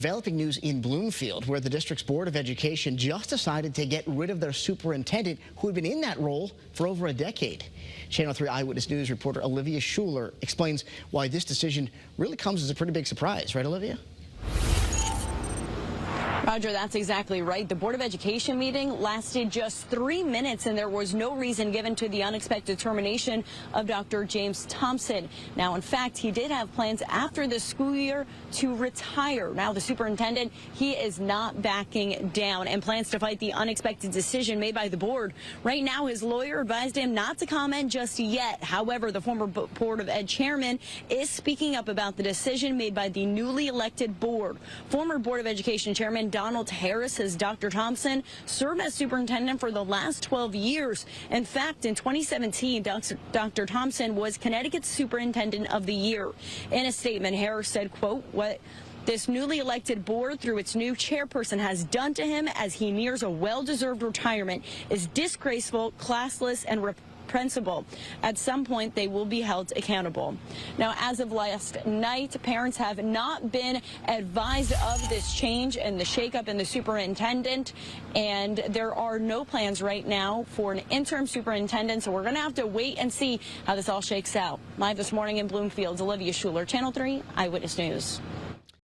Developing news in Bloomfield, where the district's Board of Education just decided to get rid of their superintendent, who had been in that role for over a decade. Channel 3 Eyewitness News reporter Olivia Schuler explains why this decision really comes as a pretty big surprise. Right, Olivia? Roger, that's exactly right. The Board of Education meeting lasted just 3 minutes, and there was no reason given to the unexpected termination of Dr. James Thompson. Now, in fact, he did have plans after the school year to retire. Now, the superintendent, he is not backing down and plans to fight the unexpected decision made by the board. Right now, his lawyer advised him not to comment just yet. However, the former Board of Ed chairman is speaking up about the decision made by the newly elected board. Former Board of Education chairman Donald Harris says Dr. Thompson served as superintendent for the last 12 years. In fact, in 2017, Dr. Thompson was Connecticut's Superintendent of the Year. In a statement, Harris said, quote, "What this newly elected board, through its new chairperson, has done to him as he nears a well-deserved retirement is disgraceful, classless, and reprehensible. At some point, they will be held accountable." Now, as of last night, parents have not been advised of this change and the shakeup in the superintendent, and there are no plans right now for an interim superintendent, so we're going to have to wait and see how this all shakes out. Live this morning in Bloomfield, Olivia Schuler, Channel 3 Eyewitness News.